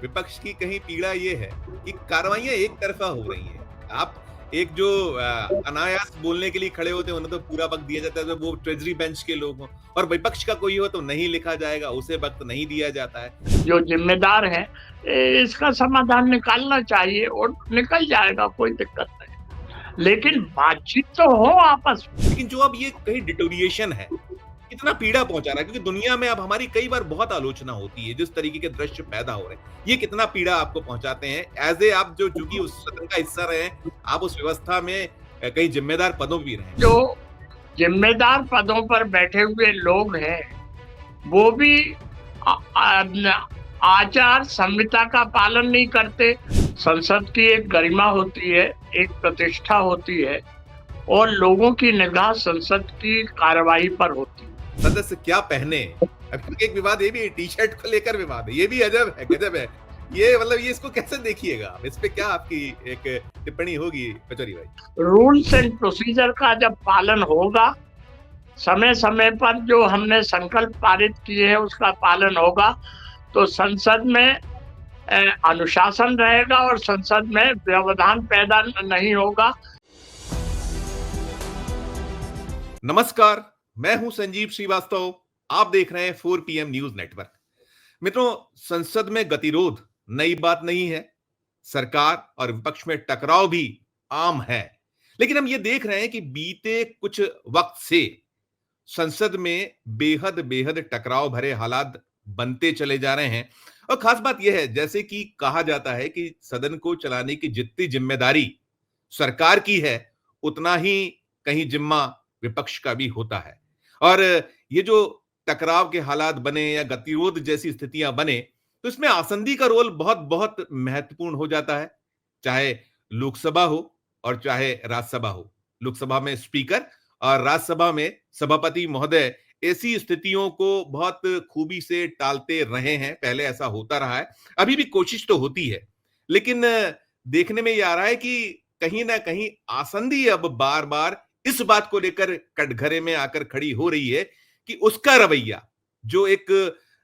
विपक्ष की कहीं पीड़ा ये है कि कार्रवाइयां एक तरफा हो रही हैं। आप एक जो अनायास बोलने के लिए खड़े होते हैं उन्हें तो पूरा वक्त दिया जाता है, तो वो ट्रेजरी बेंच के लोग हों, और विपक्ष का कोई हो तो नहीं लिखा जाएगा, उसे वक्त नहीं दिया जाता है। जो जिम्मेदार है इसका समाधान निकालना चाहिए और निकल जाएगा, कोई दिक्कत नहीं, लेकिन बातचीत तो हो आपस में। लेकिन जो अब ये कहीं डिटोरिएशन है, कितना पीड़ा पहुंचा रहा है, क्योंकि दुनिया में अब हमारी कई बार बहुत आलोचना होती है, जिस तरीके के दृश्य पैदा हो रहे हैं, ये कितना पीड़ा आपको पहुंचाते हैं एज ए आप जो चूंकि उस सदन का हिस्सा रहे हैं, आप उस व्यवस्था में कई जिम्मेदार पदों भी रहे हैं। जो जिम्मेदार पदों पर बैठे हुए लोग हैं वो भी आचार संहिता का पालन नहीं करते। संसद की एक गरिमा होती है, एक प्रतिष्ठा होती है और लोगों की निगाह संसद की कार्रवाई पर होती है। सदस्य क्या पहने, अभी एक विवाद ये भी टी शर्ट को लेकर विवाद है, ये भी अजब है, गजब है। ये मतलब ये इसको कैसे देखिएगा, इस पे क्या आपकी एक टिप्पणी होगी पचौरी भाई? रूल्स एंड प्रोसीजर का जब पालन होगा, समय समय पर जो हमने संकल्प पारित किए हैं उसका पालन होगा, तो संसद में अनुशासन रहेगा और संसद में व्यवधान पैदा नहीं होगा। नमस्कार, मैं हूं संजीव श्रीवास्तव, आप देख रहे हैं 4 PM न्यूज नेटवर्क। मित्रों, संसद में गतिरोध नई बात नहीं है, सरकार और विपक्ष में टकराव भी आम है, लेकिन हम ये देख रहे हैं कि बीते कुछ वक्त से संसद में बेहद बेहद टकराव भरे हालात बनते चले जा रहे हैं। और खास बात यह है, जैसे कि कहा जाता है कि सदन को चलाने की जितनी जिम्मेदारी सरकार की है, उतना ही कहीं जिम्मा विपक्ष का भी होता है। और ये जो टकराव के हालात बने या गतिरोध जैसी स्थितियां बने, तो इसमें आसंदी का रोल बहुत बहुत महत्वपूर्ण हो जाता है, चाहे लोकसभा हो और चाहे राज्यसभा हो। लोकसभा में स्पीकर और राज्यसभा में सभापति महोदय ऐसी स्थितियों को बहुत खूबी से टालते रहे हैं, पहले ऐसा होता रहा है, अभी भी कोशिश तो होती है, लेकिन देखने में यह आ रहा है कि कहीं ना कहीं आसंदी अब बार बार इस बात को लेकर कटघरे में आकर खड़ी हो रही है कि उसका रवैया जो एक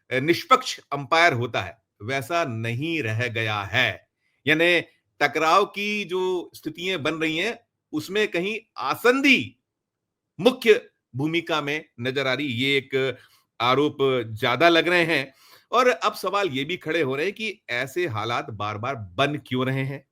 निष्पक्ष अंपायर होता है वैसा नहीं रह गया है। यानी टकराव की जो स्थितियां बन रही हैं उसमें कहीं आसंदी मुख्य भूमिका में नजर आ रही, ये एक आरोप ज्यादा लग रहे हैं। और अब सवाल ये भी खड़े हो रहे हैं कि ऐसे हालात बार बार बन क्यों रहे हैं,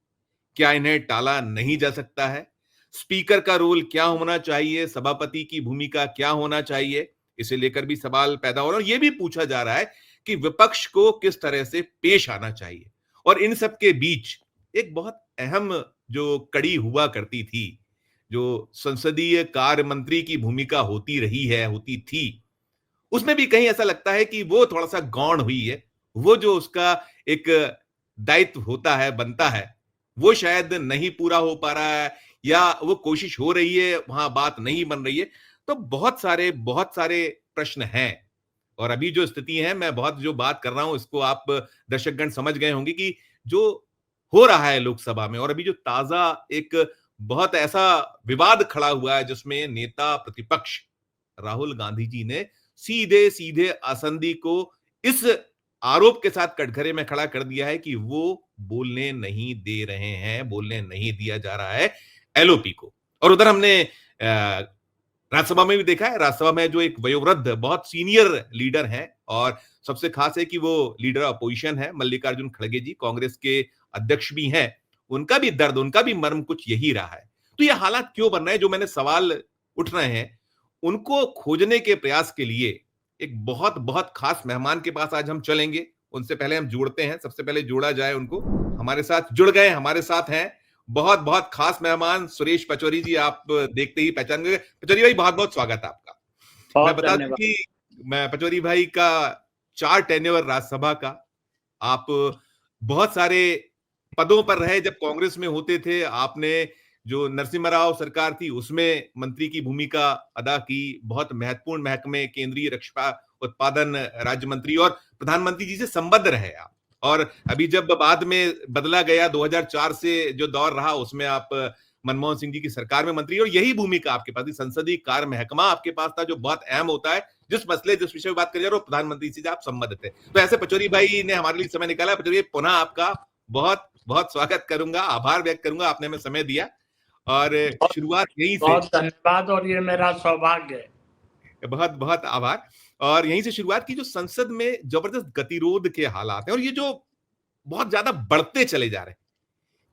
क्या इन्हें टाला नहीं जा सकता है? स्पीकर का रोल क्या होना चाहिए, सभापति की भूमिका क्या होना चाहिए, इसे लेकर भी सवाल पैदा हो रहा है। और यह भी पूछा जा रहा है कि विपक्ष को किस तरह से पेश आना चाहिए। और इन सब के बीच एक बहुत अहम जो कड़ी हुआ करती थी, जो संसदीय कार्य मंत्री की भूमिका होती रही है, होती थी, उसमें भी कहीं ऐसा लगता है कि वो थोड़ा सा गौण हुई है। वो जो उसका एक दायित्व होता है, बनता है, वो शायद नहीं पूरा हो पा रहा है, या वो कोशिश हो रही है, वहां बात नहीं बन रही है। तो बहुत सारे प्रश्न हैं। और अभी जो स्थिति है, मैं बहुत जो बात कर रहा हूं इसको आप दर्शकगण समझ गए होंगे कि जो हो रहा है लोकसभा में, और अभी जो ताजा एक बहुत ऐसा विवाद खड़ा हुआ है जिसमें नेता प्रतिपक्ष राहुल गांधी जी ने सीधे सीधे आसंदी को इस आरोप के साथ कटघरे में खड़ा कर दिया है कि वो बोलने नहीं दे रहे हैं, बोलने नहीं दिया जा रहा है एलओपी को। और उधर हमने राज्यसभा में भी देखा है, राज्यसभा में जो एक वयोवृद्ध बहुत सीनियर लीडर हैं, और सबसे खास है कि वो लीडर अपोजिशन है, मल्लिकार्जुन खड़गे जी, कांग्रेस के अध्यक्ष भी हैं, उनका भी दर्द, उनका भी मर्म कुछ यही रहा है। तो ये हालात क्यों बन रहे हैं, जो मैंने सवाल उठ रहे हैं, उनको खोजने के प्रयास के लिए एक बहुत बहुत खास मेहमान के पास आज हम चलेंगे। उनसे पहले हम जोड़ते हैं, सबसे पहले जोड़ा जाए उनको। हमारे साथ जुड़ गए, हमारे साथ हैं बहुत बहुत खास मेहमान सुरेश पचौरी जी। आप देखते ही पहचान गए। पचौरी भाई, बहुत बहुत स्वागत है आपका। मैं बता दूं कि मैं पचौरी भाई का 4 टेन्योर राज्यसभा का, आप बहुत सारे पदों पर रहे, जब कांग्रेस में होते थे आपने जो नरसिम्हा राव सरकार थी उसमें मंत्री की भूमिका अदा की, बहुत महत्वपूर्ण महकमे, केंद्रीय रक्षा उत्पादन राज्य मंत्री, और प्रधानमंत्री जी से संबद्ध रहे आप। और अभी जब बाद में बदला गया 2004 से जो दौर रहा, उसमें आप मनमोहन सिंह जी की सरकार में मंत्री, और यही भूमिका आपके पास थी, संसदीय कार्य महकमा आपके पास था जो बहुत अहम होता है। जिस मसले जिस विषय में बात करिए और प्रधानमंत्री से आप संबंधित थे, तो ऐसे पचौरी भाई ने हमारे लिए समय निकाला। पचौरी पुनः आपका बहुत बहुत स्वागत करूंगा, आभार व्यक्त करूंगा, आपने हमें समय दिया। और शुरुआत यहीं से, बहुत धन्यवाद, और ये मेरा सौभाग्य है। बहुत बहुत आभार। और यहीं से शुरुआत की, जो संसद में जबरदस्त गतिरोध के हालात हैं और ये जो बहुत ज्यादा बढ़ते चले जा रहे हैं,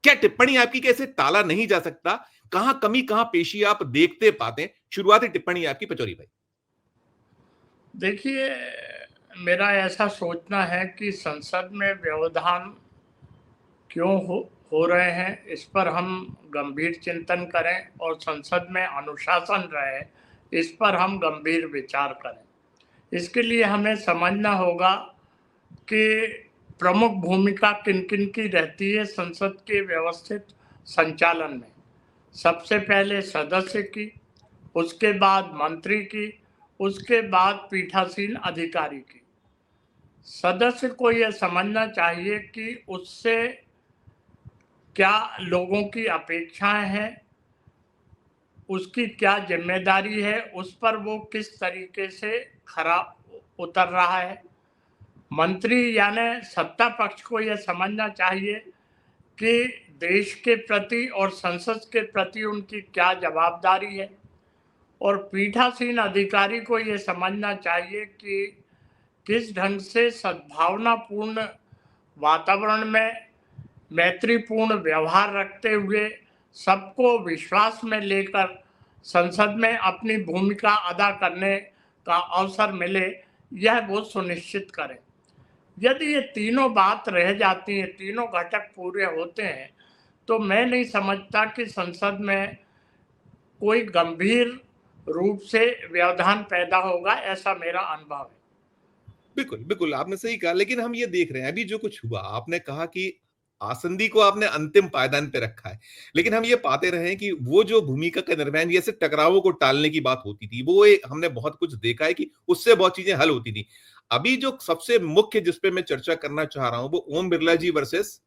क्या टिप्पणी आपकी कैसे टाला नहीं जा सकता? कहां कमी कहां पेशी आप देखते पाते हैं? शुरुआती टिप्पणी आपकी पचौरी भाई। देखिए, मेरा ऐसा सोचना है कि संसद में व्यवधान क्यों हो रहे हैं, इस पर हम गंभीर चिंतन करें, और संसद में अनुशासन रहे, इस पर हम गंभीर विचार करें। इसके लिए हमें समझना होगा कि प्रमुख भूमिका किन किन की रहती है संसद के व्यवस्थित संचालन में। सबसे पहले सदस्य की, उसके बाद मंत्री की, उसके बाद पीठासीन अधिकारी की। सदस्य को यह समझना चाहिए कि उससे क्या लोगों की अपेक्षाएं हैं, उसकी क्या जिम्मेदारी है, उस पर वो किस तरीके से खरा उतर रहा है। मंत्री यानी सत्ता पक्ष को यह समझना चाहिए कि देश के प्रति और संसद के प्रति उनकी क्या जवाबदारी है, और पीठासीन अधिकारी को यह समझना चाहिए कि किस ढंग से सद्भावनापूर्ण वातावरण में मैत्रीपूर्ण व्यवहार रखते हुए सबको विश्वास में लेकर संसद में अपनी भूमिका अदा करने का अवसर मिले, यह वो सुनिश्चित करें। यदि ये तीनों बात रह जाती हैं, तीनों घटक पूरे होते हैं, तो मैं नहीं समझता कि संसद में कोई गंभीर रूप से व्यवधान पैदा होगा, ऐसा मेरा अनुभव है। बिल्कुल बिल्कुल, आपने सही कहा। लेकिन हम ये देख रहे हैं अभी जो कुछ हुआ, आपने कहा कि आसंदी को आपने अंतिम पायदान पे रखा है, लेकिन हम ये पाते रहे हैं कि वो जो भूमिका का निर्वहन, जैसे टकरावों को टालने की बात होती थी, वो एक हमने बहुत कुछ देखा है कि उससे बहुत चीजें हल होती थी। अभी जो सबसे मुख्य जिसपे मैं चर्चा करना चाह रहा हूं, वो ओम बिरला जी वर्सेस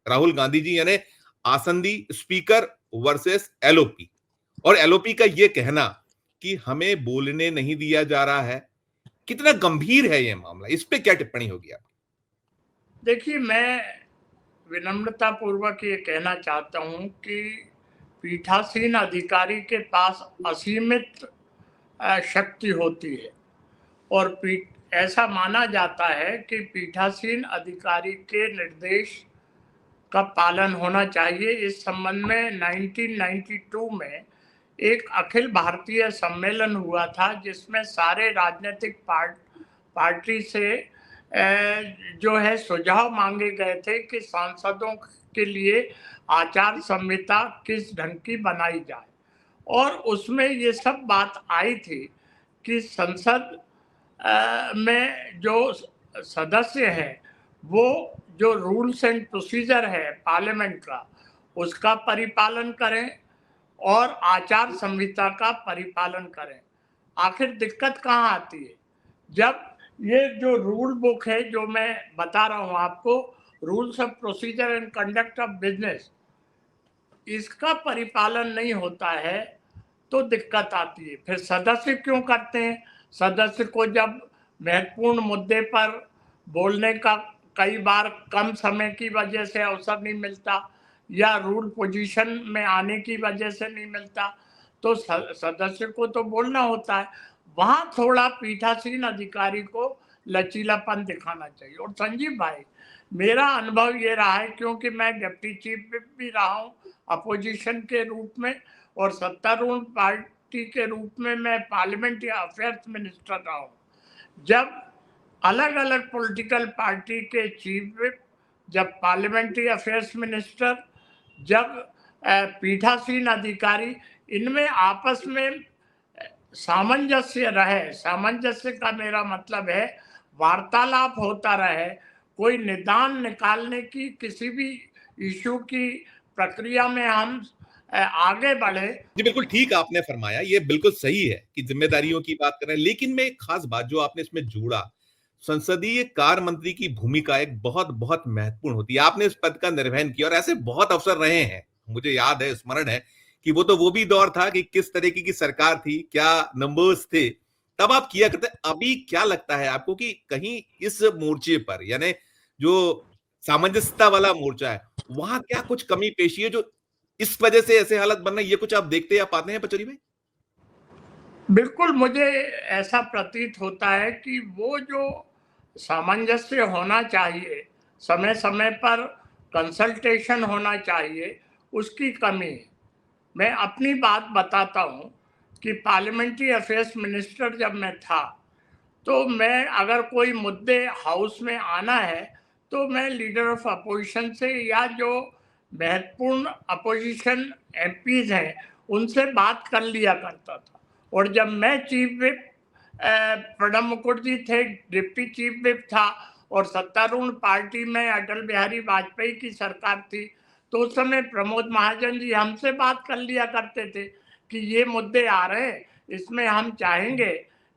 राहुल गांधी जी, यानी आसंदी स्पीकर वर्सेस एलओपी। और एलओपी का ये कहना कि हमें बोलने नहीं दिया जा रहा है, कितना गंभीर है ये मामला, इस पे क्या टिप्पणी होगी आप? देखिए, मैं विनम्रता पूर्वक ये कहना चाहता हूं कि पीठासीन अधिकारी के पास असीमित शक्ति होती है, और ऐसा माना जाता है कि पीठासीन अधिकारी के निर्देश का पालन होना चाहिए। इस संबंध में 1992 में एक अखिल भारतीय सम्मेलन हुआ था, जिसमें सारे राजनीतिक पार्टी से जो है सुझाव मांगे गए थे कि सांसदों के लिए आचार संहिता किस ढंग की बनाई जाए, और उसमें ये सब बात आई थी कि संसद में जो सदस्य हैं, वो जो रूल्स एंड प्रोसीजर है पार्लियामेंट का, उसका परिपालन करें और आचार संहिता का परिपालन करें। आखिर दिक्कत कहाँ आती है? जब ये जो रूल बुक है, जो मैं बता रहा हूँ आपको, rules of procedure and conduct of business, इसका परिपालन नहीं होता है तो दिक्कत आती है। फिर सदस्य क्यों करते हैं? सदस्य को जब महत्वपूर्ण मुद्दे पर बोलने का कई बार कम समय की वजह से अवसर नहीं मिलता, या रूल पोजीशन में आने की वजह से नहीं मिलता, तो सदस्य को तो बोलना होता है। वहां थोड़ा पीठासीन अधिकारी को लचीलापन दिखाना चाहिए। और संजीव भाई, मेरा अनुभव ये रहा है, क्योंकि मैं डिप्टी चीफ भी रहा हूँ अपोजिशन के रूप में, और सत्तारूढ़ पार्टी के रूप में मैं पार्लियामेंट्री अफेयर्स मिनिस्टर रहा हूँ। जब अलग अलग पॉलिटिकल पार्टी के चीफ विप, जब पार्लियामेंट्री अफेयर्स मिनिस्टर, जब पीठासीन अधिकारी, इनमें आपस में सामंजस्य रहे, सामंजस्य का मेरा मतलब है वार्तालाप होता रहे, कोई निदान निकालने की, किसी भी इशू की प्रक्रिया में हम आगे बढ़े। जी बिल्कुल ठीक आपने फरमाया, ये बिल्कुल सही है कि जिम्मेदारियों की बात कर रहे हैं। लेकिन मैं एक खास बात जो आपने इसमें जोड़ा, संसदीय कार्य मंत्री की भूमिका एक बहुत बहुत महत्वपूर्ण होती है। आपने इस पद का निर्वहन किया और ऐसे बहुत अवसर रहे हैं, मुझे याद है, स्मरण है कि वो भी दौर था कि किस तरीके की सरकार थी, क्या नंबर्स थे, तब आप किया करते। अभी क्या लगता है आपको कि कहीं इस मोर्चे पर, यानी जो सामंजस्यता वाला मोर्चा है, वहां क्या कुछ कमी पेशी है जो इस वजह से ऐसे हालत बन रहे हैं? ये कुछ आप देखते या पाते हैं पचौरी भाई? बिल्कुल, मुझे ऐसा प्रतीत होता है कि वो जो सामंजस्य होना चाहिए, समय-समय पर कंसल्टेशन होना चाहिए, उसकी कमी है। मैं अपनी बात बताता हूँ कि पार्लियामेंट्री अफेयर्स मिनिस्टर जब मैं था, तो मैं अगर कोई मुद्दे हाउस में आना है, तो मैं लीडर ऑफ अपोजिशन से या जो महत्वपूर्ण अपोजिशन एमपीज़ हैं, उनसे बात कर लिया करता था। और जब मैं चीफ व्हिप प्रणब मुखर्जी थे, डिप्टी चीफ व्हिप था और सत्तारूढ़ पार्टी में अटल बिहारी वाजपेयी की सरकार थी, तो उस समय प्रमोद महाजन जी हमसे बात कर लिया करते थे कि ये मुद्दे आ रहे हैं, इसमें हम चाहेंगे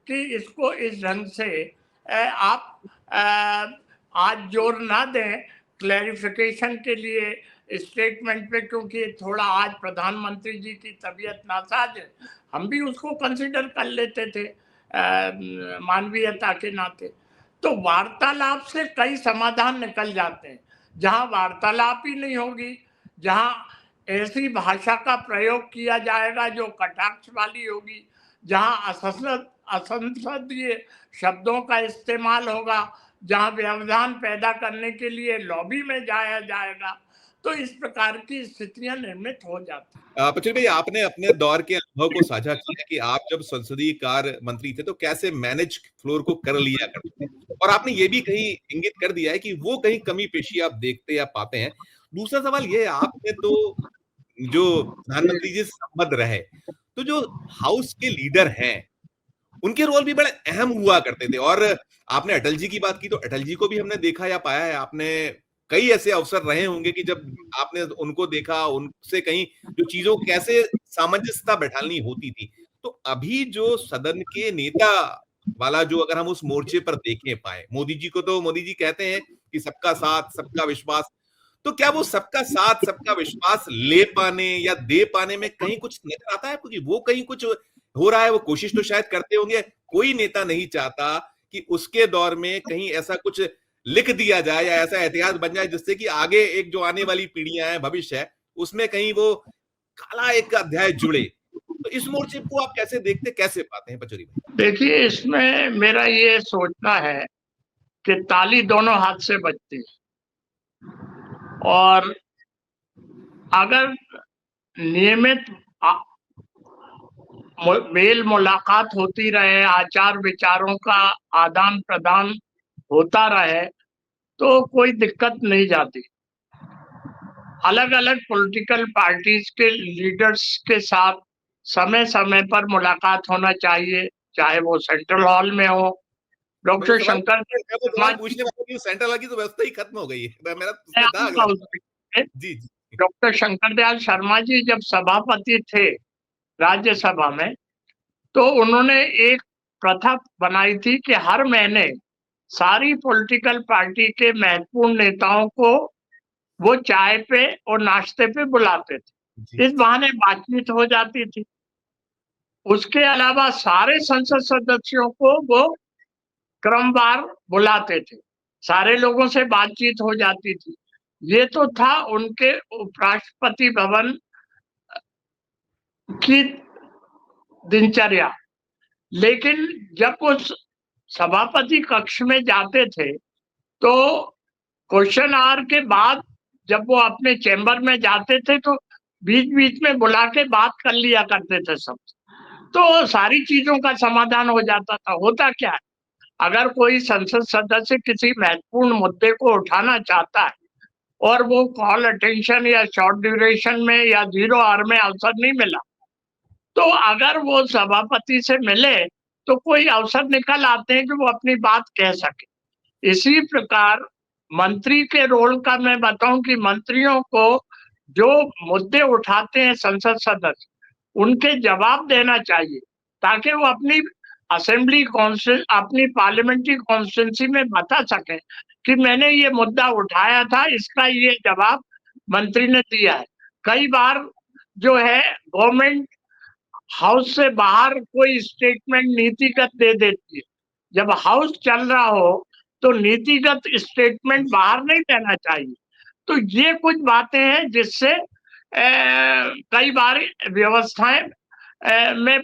कि इसको इस ढंग से आप आज जोर ना दें क्लैरिफिकेशन के लिए स्टेटमेंट पे, क्योंकि थोड़ा आज प्रधानमंत्री जी की तबीयत नासाज है। हम भी उसको कंसिडर कर लेते थे मानवीयता के नाते। तो वार्तालाप से कई समाधान निकल जाते हैं। जहाँ वार्तालाप ही नहीं होगी, जहाँ ऐसी भाषा का प्रयोग किया जाएगा जो कटाक्ष वाली होगी, जहाँ असंसदीय शब्दों का इस्तेमाल होगा, जहाँ व्यवधान पैदा करने के लिए लॉबी में जाया जाएगा, तो इस प्रकार की स्थितियां निर्मित हो जाती हैं। पचौरी भाई, आपने अपने दौर के अनुभव को साझा किया कि आप जब संसदीय कार्य मंत्री थे तो कैसे मैनेज फ्लोर को कर लिया करते थे, और आपने ये भी कहीं इंगित कर दिया है कि वो कहीं कमी पेशी आप देखते या पाते हैं। दूसरा सवाल ये है, आपने तो जो प्रधानमंत्री जी से संबद्ध रहे, तो जो हाउस के लीडर हैं उनके रोल भी बड़े अहम हुआ करते थे। और आपने अटल जी की बात की, तो अटल जी को भी हमने देखा या पाया है। आपने कई ऐसे अवसर रहे होंगे कि जब आपने उनको देखा, उनसे कहीं जो चीजों को कैसे सामंजस्यता बैठानी होती थी। तो अभी जो सदन के नेता वाला जो, अगर हम उस मोर्चे पर देखें पाए, मोदी जी को तो मोदी जी कहते हैं कि सबका साथ सबका विश्वास, तो क्या वो सबका साथ सबका विश्वास ले पाने या दे पाने में कहीं कुछ नजर आता है आपको कि वो कहीं कुछ हो रहा है? वो कोशिश तो शायद करते होंगे। कोई नेता नहीं चाहता कि उसके दौर में कहीं ऐसा कुछ लिख दिया जाए या ऐसा इतिहास बन जाए जिससे कि आगे एक जो आने वाली पीढ़ियां हैं, भविष्य है, उसमें कहीं वो काला एक अध्याय जुड़े। तो इस मोर्चे को आप कैसे देखते, कैसे पाते हैं पचौरी भाई? देखिए, इसमें मेरा ये सोचना है कि ताली दोनों हाथ से बजती है, और अगर नियमित मेल मुलाकात होती रहे, आचार विचारों का आदान प्रदान होता रहे, तो कोई दिक्कत नहीं जाती। अलग अलग पॉलिटिकल पार्टीज के लीडर्स के साथ समय समय पर मुलाकात होना चाहिए, चाहे वो सेंट्रल हॉल में हो। मैं वो डॉक्टर सवाल शंकर मैं वो शर्मा सवाल जी, पूछने वाला कि सेंट्रल की तो व्यवस्था ही खत्म हो गई है। मेरा मैं उसमें था आऊंगा अगला उसमें। सवाल। जी जी। डॉक्टर शंकर दयाल शर्मा जी जब सभापति थे राज्यसभा में, तो उन्होंने एक प्रथा बनाई थी कि हर महीने सारी पॉलिटिकल पार्टी के महत्वपूर्ण नेताओं को वो चाय पे और नाश्ते पे बुलाते जी थे। इस बहाने बातचीत हो जाती थी। उसके अलावा सारे संसद सदस्यों को वो क्रमवार बुलाते थे। सारे लोगों से बातचीत हो जाती थी। ये तो था उनके उपराष्ट्रपति भवन की दिनचर्या। लेकिन जब वो सभापति कक्ष में जाते थे, तो क्वेश्चन आवर के बाद जब वो अपने चैम्बर में जाते थे, तो बीच-बीच में बुला के बात कर लिया करते थे सब। तो सारी चीज़ों का समाधान हो जाता था। होता क्या है, अगर कोई संसद सदस्य किसी महत्वपूर्ण मुद्दे को उठाना चाहता है और वो कॉल अटेंशन या शॉर्ट ड्यूरेशन में या 0 आवर में अवसर नहीं मिला, तो अगर वो सभापति से मिले, तो कोई अवसर निकल आते हैं कि वो अपनी बात कह सके। इसी प्रकार मंत्री के रोल का मैं बताऊं कि मंत्रियों को जो मुद्दे उठाते हैं संसद सदस्य, उनके जवाब देना चाहिए, ताकि वो अपनी असेंबली अपनी पार्लियामेंट्री कॉन्स्टिट्यूंसी में बता सके कि मैंने ये मुद्दा उठाया था, इसका ये जवाब मंत्री ने दिया है। कई बार जो है गवर्नमेंट हाउस से बाहर कोई स्टेटमेंट नीतिगत दे देती है। जब हाउस चल रहा हो तो नीतिगत स्टेटमेंट बाहर नहीं देना चाहिए। तो ये कुछ बातें हैं जिससे कई बार व्यवस्थाएं में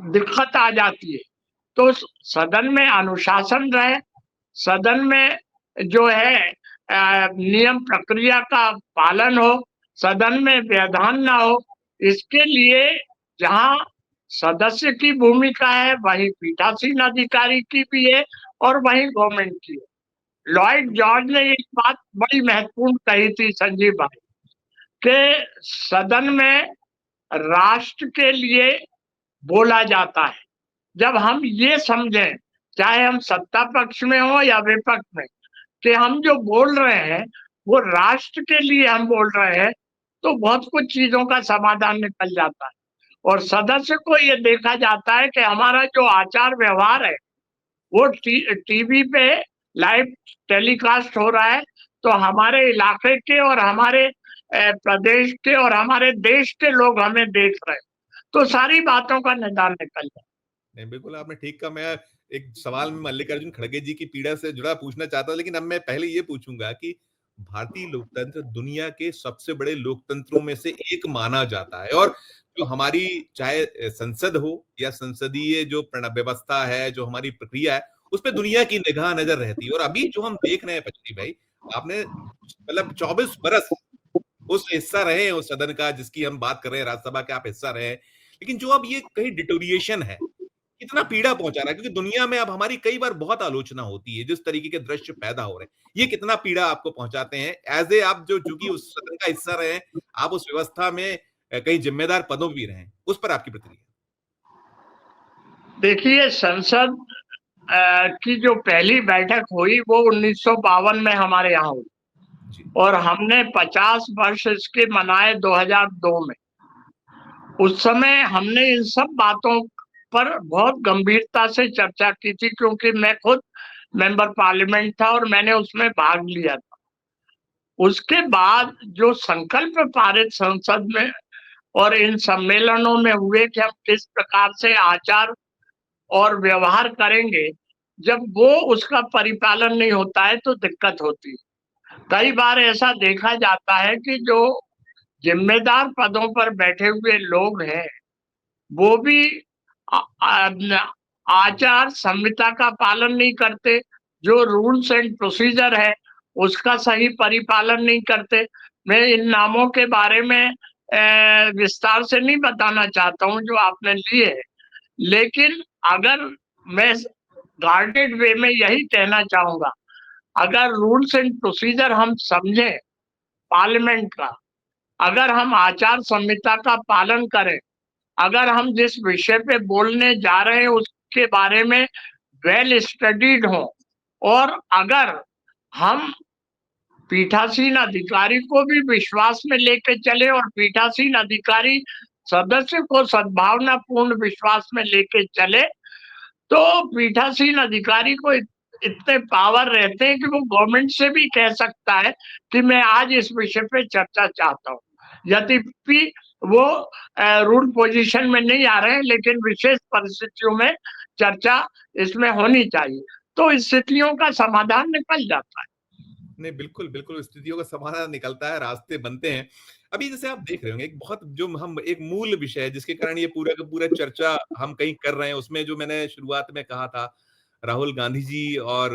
दिक्कत आ जाती है। तो सदन में अनुशासन रहे, सदन में जो है नियम प्रक्रिया का पालन हो, सदन में व्यवधान ना हो, इसके लिए जहाँ सदस्य की भूमिका है वहीं पीठासीन अधिकारी की भी है और वहीं गवर्नमेंट की है। लॉयड जॉर्ज ने एक बात बड़ी महत्वपूर्ण कही थी संजीव भाई, कि सदन में राष्ट्र के लिए बोला जाता है। जब हम ये समझें, चाहे हम सत्ता पक्ष में हो या विपक्ष में, कि हम जो बोल रहे हैं वो राष्ट्र के लिए हम बोल रहे हैं, तो बहुत कुछ चीजों का समाधान निकल जाता है। और सदस्य को ये देखा जाता है कि हमारा जो आचार व्यवहार है वो टीवी पे लाइव टेलीकास्ट हो रहा है, तो हमारे इलाके के और हमारे प्रदेश के और हमारे देश के लोग हमें देख रहे हैं, तो सारी बातों का निदान निकल जाए। नहीं, बिल्कुल आपने ठीक कहा। मैं एक सवाल में मल्लिकार्जुन खड़गे जी की पीड़ा से जुड़ा पूछना चाहता हूं, लेकिन अब मैं पहले ये पूछूंगा कि भारतीय लोकतंत्र दुनिया के सबसे बड़े लोकतंत्रों में से एक माना जाता है, और जो हमारी चाहे संसद हो या संसदीय जो व्यवस्था है, जो हमारी प्रक्रिया है, उस पर दुनिया की निगाह नजर रहती है। और अभी जो हम देख रहे हैं पचरी भाई, आपने मतलब 24 बरस उस हिस्सा रहे हैं उस सदन का जिसकी हम बात कर रहे हैं, राज्यसभा के आप हिस्सा रहे हैं, लेकिन जो अब ये कहीं डिटोरिएशन है, कितना पीड़ा पहुंचा रहा है, क्योंकि दुनिया में अब हमारी कई बार बहुत आलोचना होती है जिस तरीके के दृश्य पैदा हो रहे हैं, ये कितना पीड़ा आपको पहुंचाते हैं एज ए आप जो चूंकि उस सदन का हिस्सा रहे हैं, आप उस व्यवस्था में कई जिम्मेदार पदों भी रहे हैं, उस पर आपकी प्रतिक्रिया? देखिए, संसद की जो पहली बैठक हुई वो 1952 में हमारे यहाँ हुई और हमने 50 वर्ष इसके मनाए 2002 में। उस समय हमने इन सब बातों पर बहुत गंभीरता से चर्चा की थी, क्योंकि मैं खुद मेंबर पार्लियामेंट था और मैंने उसमें भाग लिया था। उसके बाद जो संकल्प पारित संसद में और इन सम्मेलनों में हुए कि हम किस प्रकार से आचार और व्यवहार करेंगे, जब वो उसका परिपालन नहीं होता है तो दिक्कत होती है। कई बार ऐसा देखा जाता है कि जो जिम्मेदार पदों पर बैठे हुए लोग हैं वो भी आचार संहिता का पालन नहीं करते, जो रूल्स एंड प्रोसीजर है उसका सही परिपालन नहीं करते। मैं इन नामों के बारे में विस्तार से नहीं बताना चाहता हूं जो आपने लिए है, लेकिन अगर मैं गार्डेड वे में यही कहना चाहूंगा, अगर रूल्स एंड प्रोसीजर हम समझे पार्लियामेंट का, अगर हम आचार संहिता का पालन करें, अगर हम जिस विषय पे बोलने जा रहे हैं उसके बारे में वेल स्टडीड हो, और अगर हम पीठासीन अधिकारी को भी विश्वास में लेके चले और पीठासीन अधिकारी सदस्य को सद्भावनापूर्ण विश्वास में लेके चले, तो पीठासीन अधिकारी को इतने पावर रहते हैं कि वो गवर्नमेंट से भी कह सकता है कि मैं आज इस विषय पे चर्चा चाहता हूँ, यद्यपि वो रूल पोजीशन में नहीं आ रहे हैं, लेकिन विशेष परिस्थितियों में चर्चा इसमें होनी चाहिए, तो स्थितियों का समाधान निकल जाता है। नहीं, बिल्कुल बिल्कुल स्थितियों का समाधान निकलता है, रास्ते बनते हैं। अभी जैसे आप देख रहे होंगे एक बहुत जो हम एक मूल विषय है जिसके कारण ये पूरा का पूरा चर्चा हम कहीं कर रहे हैं, उसमें जो मैंने शुरुआत में कहा था, राहुल गांधी जी और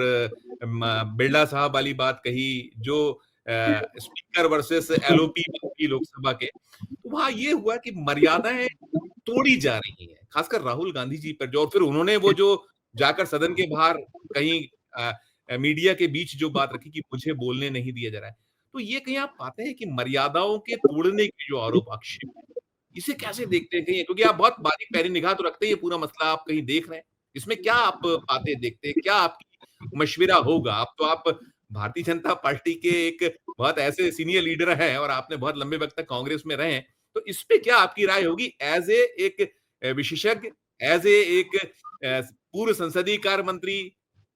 बिरला साहब वाली बात कही, जो स्पीकर वर्सेस एलओपी की लोकसभा के, तो वहां ये हुआ कि मर्यादाएं तोड़ी जा रही हैं, खासकर राहुल गांधी जी पर, जो फिर उन्होंने वो जो जाकर सदन के बाहर कहीं मीडिया के बीच जो बात रखी कि मुझे बोलने नहीं दिया जा रहा है, तो ये कहीं आप पाते हैं कि मर्यादाओं के तोड़ने के जो आरोप आक्षेप है, इसे कैसे देखते हैं कहीं, क्योंकि आप बहुत बारीक पैरी निगाह तो रखते हैं, ये पूरा मसला आप कहीं देख रहे हैं, इसमें क्या आप पाते देखते हैं, क्या आपकी मशविरा होगा? आप भारतीय जनता पार्टी के एक बहुत ऐसे सीनियर लीडर हैं और आपने बहुत लंबे वक्त तक कांग्रेस में रहे हैं, तो इस पे क्या आपकी राय होगी एज ए एक विशेषज्ञ, एज ए एक पूर्व संसदीय कार्य मंत्री,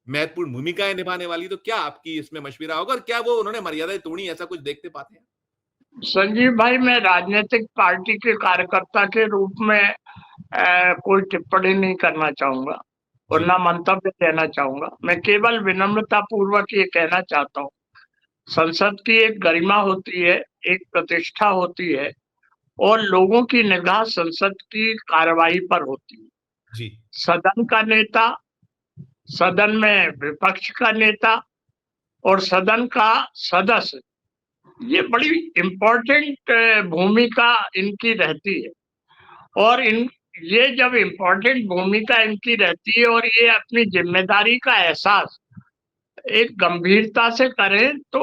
महत्वपूर्ण भूमिकाएं निभाने वाली, तो क्या आपकी इसमें मशविरा होगा और क्या वो उन्होंने मर्यादाएं तोड़ी, ऐसा कुछ देखते पाते हैं? संजीव भाई, मैं राजनीतिक पार्टी के कार्यकर्ता के रूप में कोई टिप्पणी नहीं करना चाहूंगा और जी। ना मंतव्य देना चाहूंगा। मैं केवल विनम्रता पूर्वक ये कहना चाहता हूँ, संसद की एक गरिमा होती है, एक प्रतिष्ठा होती है और लोगों की निगाह संसद की कार्यवाही पर होती है। जी। सदन का नेता, सदन में विपक्ष का नेता और सदन का सदस्य, ये बड़ी इम्पोर्टेंट भूमिका इनकी रहती है। और इन ये जब इम्पोर्टेंट भूमिका इनकी रहती है और ये अपनी जिम्मेदारी का एहसास एक गंभीरता से करें तो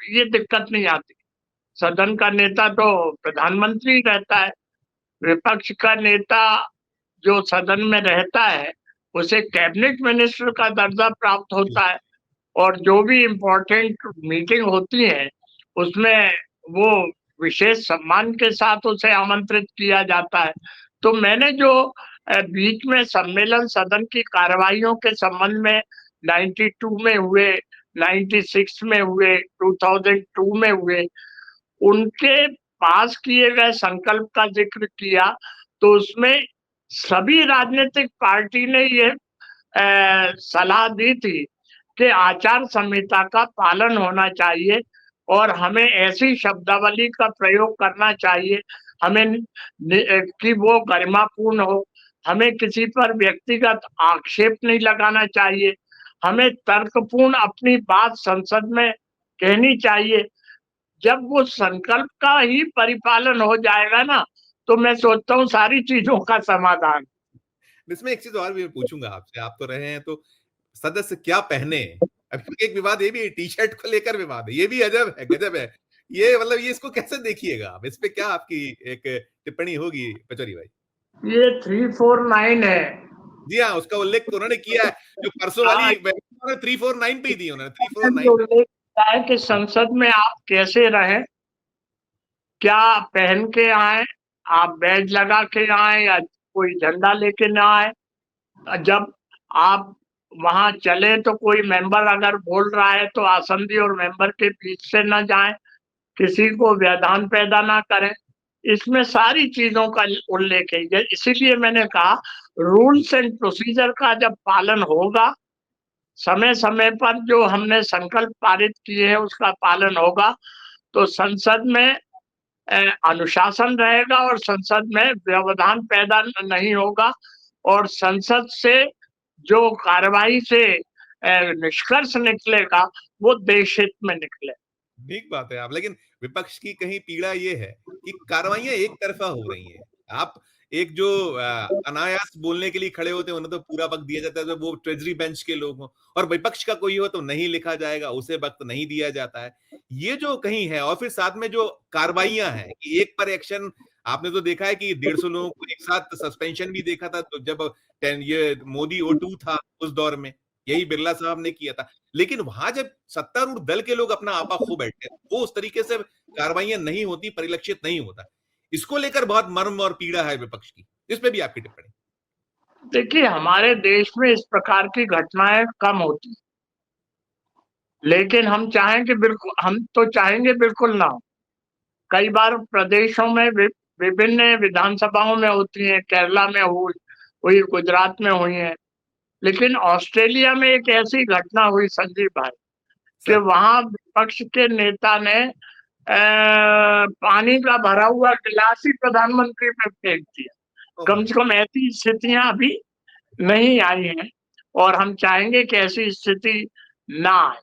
ये दिक्कत नहीं आती। सदन का नेता तो प्रधानमंत्री रहता है, विपक्ष का नेता जो सदन में रहता है उसे कैबिनेट मिनिस्टर का दर्जा प्राप्त होता है और जो भी इम्पोर्टेंट मीटिंग होती है उसमें वो विशेष सम्मान के साथ उसे आमंत्रित किया जाता है। तो मैंने जो बीच में सम्मेलन सदन की कार्यवाहियों के संबंध में 92 में हुए, 96 में हुए, 2002 में हुए, उनके पास किए गए संकल्प का जिक्र किया, तो उसमें सभी राजनीतिक पार्टी ने ये सलाह दी थी कि आचार संहिता का पालन होना चाहिए और हमें ऐसी शब्दावली का प्रयोग करना चाहिए हमें कि वो गरिमापूर्ण हो, हमें किसी पर व्यक्तिगत आक्षेप नहीं लगाना चाहिए, हमें तर्कपूर्ण अपनी बात संसद में कहनी चाहिए। जब वो संकल्प का ही परिपालन हो जाएगा ना, तो मैं सोचता हूँ सारी चीजों का समाधान। इसमें एक चीज और भी मैं पूछूंगा आपसे, आप तो रहे हैं तो सदस्य क्या पहने। अभी एक विवाद ये भी टी शर्ट को लेकर विवाद है, ये भी अजब है, गजब है। ये मतलब ये इसको कैसे देखिएगा आप, इस पे क्या आपकी एक टिप्पणी होगी पचौरी भाई? ये 349 है। जी हाँ, उसका उल्लेख तो उन्होंने किया है, जो परसों वाली हाँ, 349 पे ही दी उन्होंने, जो 349 पे। उल्लेख किया है कि संसद में आप कैसे रहें, क्या पहन के आए, आप बैज लगा के आए या कोई झंडा लेके ना आए। जब आप वहां चले तो कोई मेंबर अगर बोल रहा है तो आसंदी और मेंबर के बीच से न जाएं, किसी को व्यवधान पैदा ना करें। इसमें सारी चीजों का उल्लेख है। इसीलिए मैंने कहा रूल्स एंड प्रोसीजर का जब पालन होगा, समय समय पर जो हमने संकल्प पारित किए हैं उसका पालन होगा, तो संसद में अनुशासन रहेगा और संसद में व्यवधान पैदा नहीं होगा और संसद से जो कार्रवाई से निष्कर्ष निकलेगा वो देश हित में निकले। ठीक बात है आप, लेकिन विपक्ष की कहीं पीड़ा ये है कि कार्रवाइयां एक तरफा हो रही हैं। आप एक जो अनायास बोलने के लिए खड़े होते हैं उन्हें तो पूरा वक्त दिया जाता है, तो वो ट्रेजरी बेंच के लोग हों, और विपक्ष का कोई हो तो नहीं लिखा जाएगा, उसे वक्त नहीं दिया जाता है। ये जो कहीं है, और फिर साथ में जो कार्रवाइयां हैं कि एक पर एक्शन, आपने तो देखा है कि 150 लोगों को एक साथ सस्पेंशन भी देखा था, तो जब ये मोदी O2 था उस दौर में, यही बिरला साहब ने किया था। लेकिन वहां जब सत्तारूढ़ दल के लोग अपना आपा खो बैठते हैं, वो उस तरीके से कार्रवाइयां नहीं होती, परिलक्षित नहीं होता। इसको लेकर बहुत मर्म और पीड़ा है विपक्ष की, इस पे भी आपकी टिप्पणी? देखिए, हमारे देश में इस प्रकार की घटनाएं कम होती, लेकिन हम तो चाहेंगे बिल्कुल ना हो। कई बार प्रदेशों में विभिन्न विधानसभाओं में होती है, केरला में हुई, गुजरात में हुई है, लेकिन ऑस्ट्रेलिया में एक ऐसी घटना हुई संजीव भाई कि सर। वहां विपक्ष के नेता ने पानी का भरा हुआ गिलास ही प्रधानमंत्री पे फेंक दिया। ओहो। कम से कम ऐसी स्थितियां अभी नहीं आई हैं और हम चाहेंगे कि ऐसी स्थिति ना आए।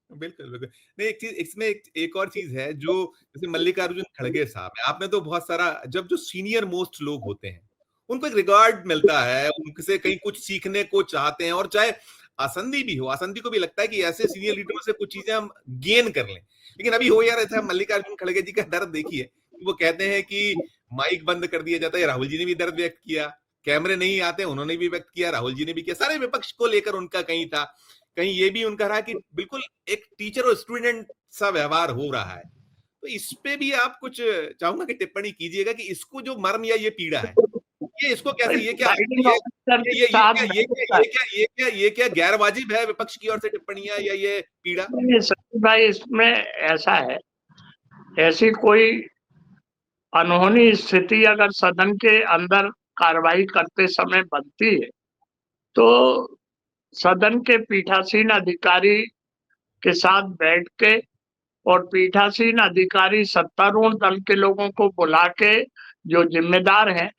बिल्कुल, बिल्कुल। नहीं, एक चीज़ इसमें एक और चीज़ है, जो जैसे मल्लिकार्जुन खड़गे साहब हैं, आपने तो बहुत सारा, जब जो सीनियर मोस्ट लोग होते हैं, उनको एक रिगार्ड मिलता है, उनसे कहीं कुछ सीखने को चाहते हैं, और चाहे आसंदी भी हो, आसंदी को भी लगता है कि ऐसे सीनियर लीडरों से कुछ चीज़ें हम गेन कर लें। लेकिन अभी हो यार ऐसा, मल्लिकार्जुन खड़गे जी का दर्द देखिए, वो कहते हैं कि माइक बंद कर दिया जाता है, राहुल जी ने भी दर्द व्यक्त किया, कैमरे नहीं आते, उन्होंने भी व्यक्त किया, राहुल जी ने भी किया, सारे विपक्ष को लेकर उनका कहीं था। कहीं ये भी उनका रहा कि बिल्कुल एक टीचर और स्टूडेंट सा व्यवहार हो रहा है। तो इस पे भी आप कुछ, चाहूंगा कि टिप्पणी कीजिएगा कि इसको जो मर्म या ये पीड़ा है, ये इसको कैसे, ये क्या, प्रिजाइडिंग ये ऑफिसर के ये ये साथ क्या ये क्या ये क्या ये क्या ये क्या गैर वाजिब है विपक्ष की ओर से टिप्पणियां, या ये पीड़ा? सचिन भाई, इसमें ऐसा है ऐसी कोई अनहोनी स्थिति अगर सदन के अंदर कार्रवाई करते समय बनती है, तो सदन के पीठासीन अधिकारी के साथ बैठ के और पीठासीन अधिकारी सत्तारूढ़ दल के लोगों को बुला के, जो जिम्मेदार हैं,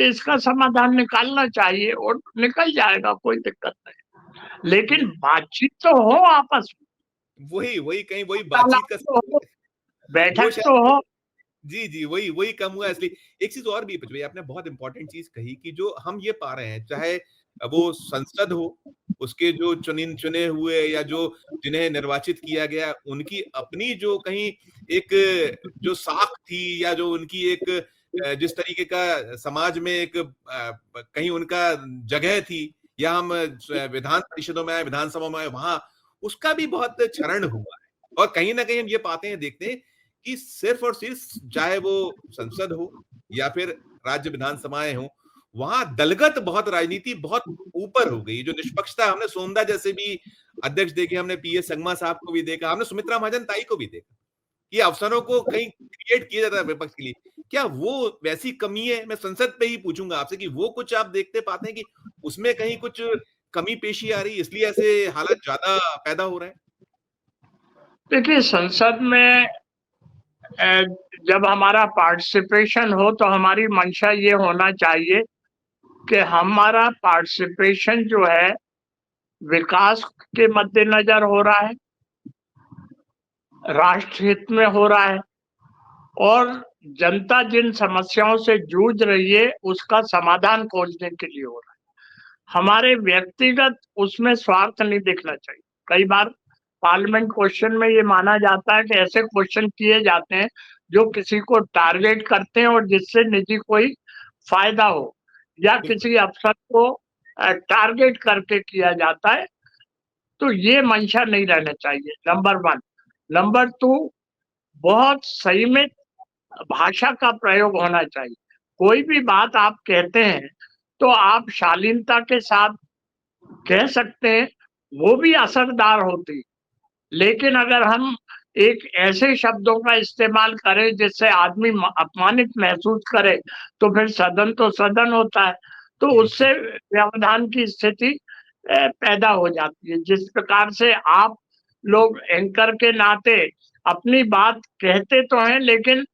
इसका समाधान निकालना चाहिए और निकल जाएगा, कोई दिक्कत नहीं। लेकिन बातचीत तो हो आपस में, वही कहीं वही बातचीत का वार्तालाप तो हो, वो बैठक तो शायद हो। जी, वही कम हुआ इसलिए। एक चीज़ और भी पच भई आपने बहुत इम्पोर्टेंट चीज़ कही कि जो हम ये पा रहे हैं, चाहे वो संसद हो, उसके जो चुने हुए या जो जिन्हें निर्वाचित किया गया, उनकी अपनी जो कहीं एक जो साख थी या जो उनकी एक जिस तरीके का समाज में एक कहीं उनका जगह थी या हम विधान परिषदों में आए, विधानसभा में आए, वहाँ उसका भी बहुत क्षरण हुआ है। और कहीं न कहीं हम ये पाते हैं, देखते हैं कि सिर्फ और सिर्फ चाहे वो संसद हो या फिर राज्य विधानसभाएं हो, वहां दलगत बहुत राजनीति बहुत ऊपर हो गई। जो निष्पक्षता हमने सोमदा जैसे भी अध्यक्ष देखे, हमने पीएस संगमा साहब को भी देखा, हमने सुमित्रा महाजन ताई को भी देखा कि अवसरों को कहीं क्रिएट किया जाता है विपक्ष के लिए। क्या वो वैसी कमी है? मैं संसद पे ही पूछूंगा आपसे कि वो कुछ आप देखते पाते हैं कि उसमें कहीं कुछ कमी पेशी आ रही है, इसलिए ऐसे हालात ज्यादा पैदा हो रहे हैं? देखिए, संसद में जब हमारा पार्टिसिपेशन हो तो हमारी मंशा ये होना चाहिए कि हमारा पार्टिसिपेशन जो है विकास के मद्देनजर हो रहा है, राष्ट्र हित में हो रहा है और जनता जिन समस्याओं से जूझ रही है उसका समाधान खोजने के लिए हो रहा है। हमारे व्यक्तिगत उसमें स्वार्थ नहीं दिखना चाहिए। कई बार पार्लियामेंट क्वेश्चन में ये माना जाता है कि ऐसे क्वेश्चन किए जाते हैं जो किसी को टारगेट करते हैं और जिससे निजी कोई फायदा हो या बिल्कुल। किसी अफसर को टारगेट करके किया जाता है, तो ये मंशा नहीं रहना चाहिए, नंबर 1। नंबर 2, बहुत संयमित भाषा का प्रयोग होना चाहिए। कोई भी बात आप कहते हैं, तो आप शालीनता के साथ कह सकते हैं, वो भी असरदार होती। लेकिन अगर हम एक ऐसे शब्दों का इस्तेमाल करें जिससे आदमी अपमानित महसूस करे, तो फिर सदन तो सदन होता है, तो जी। उससे व्यवधान की स्थिति पैदा हो जाती है। जिस प्रकार से आप लोग एंकर के नाते अपनी बात कहते तो हैं, लेकिन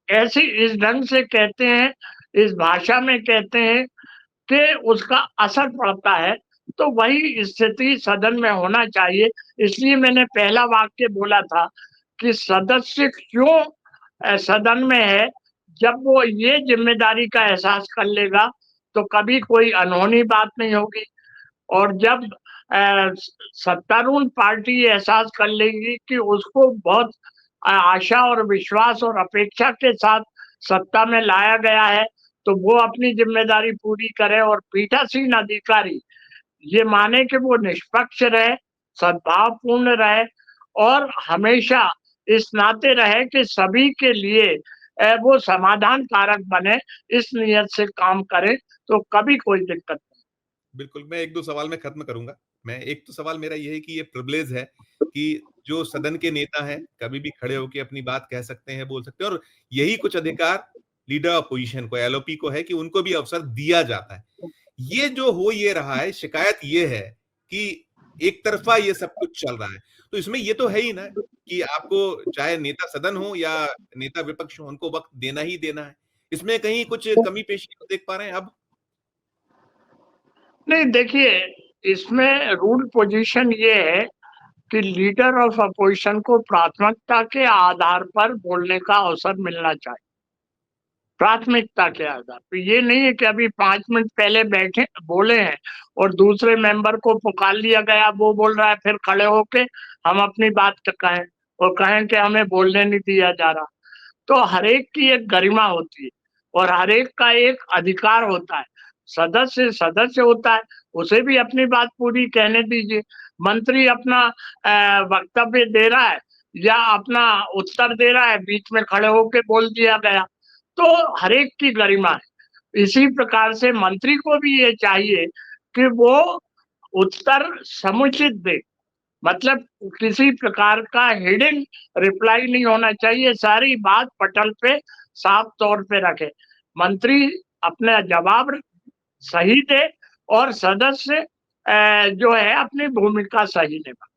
ऐसी इस ढंग से कहते हैं, इस भाषा में कहते हैं कि उसका असर पड़ता है, तो वही स्थिति सदन में होना चाहिए। इसलिए मैंने पहला वाक्य बोला था कि सदस्य क्यों सदन में है, जब वो ये ज़िम्मेदारी का एहसास कर लेगा, तो कभी कोई अनहोनी बात नहीं होगी। और जब सत्तारूढ़ पार्टी ये एहसास कर लेगी कि उसको बहुत आशा और विश्वास और अपेक्षा के साथ सत्ता में लाया गया है, तो वो अपनी ज़िम्मेदारी पूरी करे और पीठासीन अधिकारी ये माने कि वो निष्पक्ष रहे, सद्भावपूर्ण रहे और हमेशा इस नाते रहे कि सभी के लिए वो समाधान कारक बने, इस नियत से काम करे, तो कभी कोई दिक्कत नहीं। बिल्कुल, मैं 1-2 सवाल में खत्म करूँगा। मैं एक तो सवाल मेरा ये है कि ये प्रिविलेज है कि जो सदन के नेता हैं, कभी भी खड़े होके अपनी बात कह सकते हैं, बोल सकते हैं और यही कुछ अधिकार लीडर अपोज़िशन को, एलओपी को है कि उनको भी अवसर दिया जाता है। ये जो हो ये रहा है, शिकायत ये है कि एक तरफ़ा ये सब कुछ चल रहा है। तो इसमें ये तो है ही ना कि आपको चाहे नेता सदन हो या नेता विपक्ष हो, उनको वक़्त देना ही देना है। इसमें कहीं कुछ कमी-पेशी तो देख पा रहे हैं अब? नहीं, देखिए, इसमें रूल पोजीशन ये है कि लीडर ऑफ अपोजिशन को प्राथमिकता के आधार पर बोलने का अवसर मिलना चाहिए। प्राथमिकता के आधार पे। ये नहीं है कि अभी 5 मिनट पहले बैठे बोले हैं और दूसरे मेंबर को पुकार लिया गया, वो बोल रहा है, फिर खड़े होके हम अपनी बात कहें और कहें कि हमें बोलने नहीं दिया जा रहा। तो हर एक की एक गरिमा होती है और हर एक का एक अधिकार होता है। सदस्य सदस्य होता है, उसे भी अपनी बात पूरी कहने दीजिए। मंत्री अपना वक्तव्य दे रहा है या अपना उत्तर दे रहा है, बीच में खड़े होके बोल दिया गया, तो हर एक की गरिमा है। इसी प्रकार से मंत्री को भी ये चाहिए कि वो उत्तर समुचित दे। मतलब किसी प्रकार का हिडन रिप्लाई नहीं होना चाहिए, सारी बात पटल पे साफ तौर पे रखे। मंत्री अपना जवाब सही दे और सदस्य जो है अपनी भूमिका सही निभाए।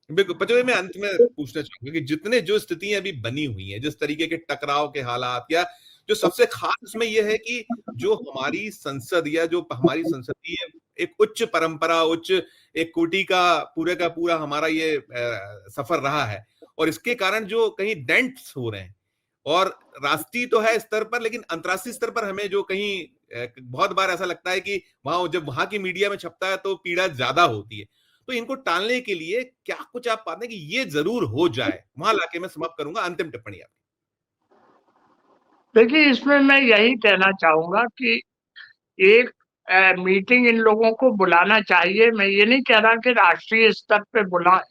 बिल्कुल पचौरी, मैं अंत में पूछना चाहूंगा कि जितने जो स्थितियां अभी बनी हुई हैं, जिस तरीके के टकराव के हालात, या जो सबसे खास इसमें यह है कि जो हमारी संसद या जो हमारी संसदीय एक उच्च परंपरा, उच्च एक कोटि का पूरा हमारा ये सफर रहा है, और इसके कारण जो कहीं डेंट्स हो रहे हैं, और राष्ट्रीय तो है स्तर पर, लेकिन अंतर्राष्ट्रीय स्तर पर हमें जो कहीं बहुत बार ऐसा लगता है कि वहां जब वहां की मीडिया में छपता है तो पीड़ा ज्यादा होती है। तो इनको टालने के लिए क्या कुछ आप पाते हैं कि ये जरूर हो जाए? वहां लाके मैं समाप्त करूंगा, अंतिम टिप्पणी आपकी। देखिए, इसमें मैं यही कहना चाहूंगा कि एक मीटिंग इन लोगों को बुलाना चाहिए। मैं ये नहीं कह रहा कि राष्ट्रीय स्तर पे बुलाएं,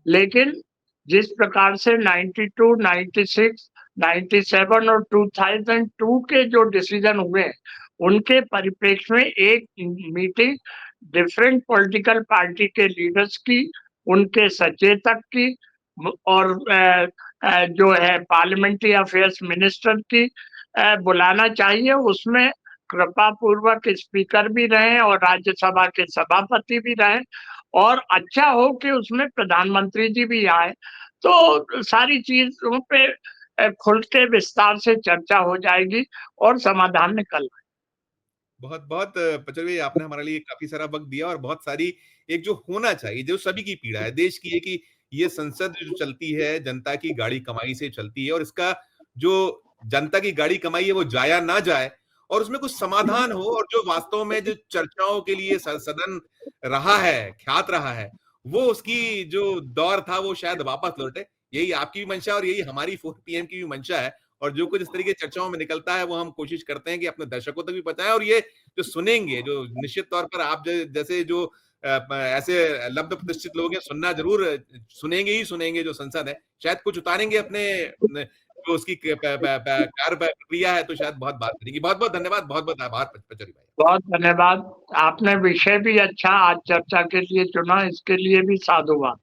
लेकिन जिस प्रकार से 92, 96, 97 और 2002 के जो डिसीजन हुए, उनके परिप्रेक्ष्य में एक मीटिंग डिफरेंट पॉलिटिकल पार्टी के लीडर्स की, उनके सचेतक की और जो है पार्लियामेंट्री अफेयर्स मिनिस्टर की बुलाना चाहिए। उसमें कृपा पूर्वक स्पीकर भी रहे और राज्यसभा के सभापति भी रहे, और अच्छा हो कि उसमें प्रधानमंत्री जी भी आए, तो सारी चीजों पे खुल के विस्तार से चर्चा हो जाएगी और समाधान निकल। बहुत बहुत पचरवे, आपने हमारे लिए काफी सारा वक्त दिया, और बहुत सारी एक जो होना चाहिए, जो सभी की पीड़ा है देश की, है कि ये संसद जो चलती है जनता की गाड़ी कमाई से चलती है, और इसका जो जनता की गाड़ी कमाई है वो जाया ना जाए, और उसमें कुछ समाधान हो, और जो वास्तव में जो चर्चाओं के लिए सदन रहा है, ख्यात रहा है, वो उसकी जो दौर था वो शायद वापस लौटे। यही आपकी भी मंशा और यही हमारी 4 PM की भी मंशा है, और जो कुछ इस तरीके चर्चाओं में निकलता है वो हम कोशिश करते हैं कि अपने दर्शकों तक भी पहुंचाएं, और ये जो सुनेंगे, जो निश्चित तौर पर आप जैसे जो ऐसे लब्ध प्रतिष्ठित लोग हैं, सुनना जरूर सुनेंगे ही सुनेंगे, जो संसद है शायद कुछ उतारेंगे अपने जो उसकी कार्य प्रक्रिया है, तो शायद बहुत बात करेंगी। बहुत बहुत धन्यवाद, बहुत बहुत आभार पचौरी भाई। बहुत धन्यवाद। आपने विषय भी अच्छा आज चर्चा के लिए चुना, इसके लिए भी साधुवाद।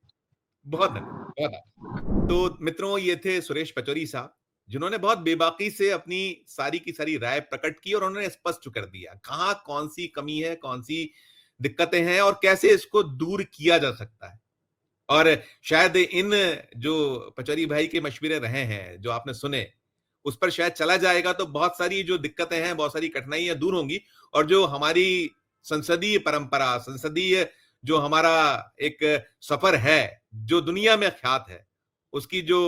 बहुत धन्यवाद, बहुत आभार। तो मित्रों, ये थे सुरेश पचौरी साहब, जिन्होंने बहुत बेबाकी से अपनी सारी की सारी राय प्रकट की, और उन्होंने स्पष्ट कर दिया कहां कौन सी कमी है, कौन सी दिक्कतें हैं, और कैसे इसको दूर किया जा सकता है। और शायद इन जो पचौरी भाई के मशवरे रहे हैं, जो आपने सुने, उस पर शायद चला जाएगा तो बहुत सारी जो दिक्कतें हैं, बहुत सारी कठिनाइयां दूर होंगी, और जो हमारी संसदीय परंपरा, संसदीय जो हमारा एक सफर है, जो दुनिया में ख्यात है, उसकी जो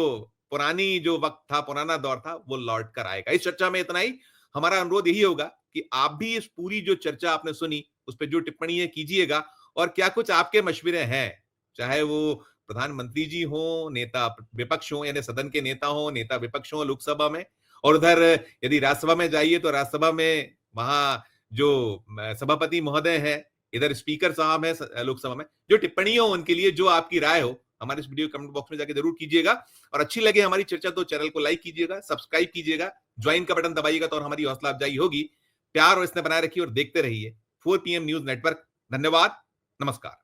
पुरानी जो वक्त था, पुराना दौर था, वो लौट कर आएगा। इस चर्चा में इतना ही। हमारा अनुरोध यही होगा कि आप भी इस पूरी जो चर्चा आपने सुनी, उस पर जो टिप्पणी है कीजिएगा, और क्या कुछ आपके मशवरे हैं, चाहे वो प्रधानमंत्री जी हो, नेता विपक्ष हो, यानी सदन के नेता हो, नेता विपक्ष हो लोकसभा में, और उधर यदि राज्यसभा में जाइए तो राज्यसभा में वहां जो सभापति महोदय है, इधर स्पीकर साहब है लोकसभा में, जो टिप्पणी हो उनके लिए, जो आपकी राय हो, हमारे इस वीडियो कमेंट बॉक्स में जाके जरूर कीजिएगा। और अच्छी लगे हमारी चर्चा तो चैनल को लाइक कीजिएगा, सब्सक्राइब कीजिएगा, ज्वाइन का बटन दबाइएगा, तो और हमारी हौसला अफजाई होगी। प्यार और इसने बनाए रखिए और देखते रहिए 4 PM न्यूज नेटवर्क। धन्यवाद, नमस्कार।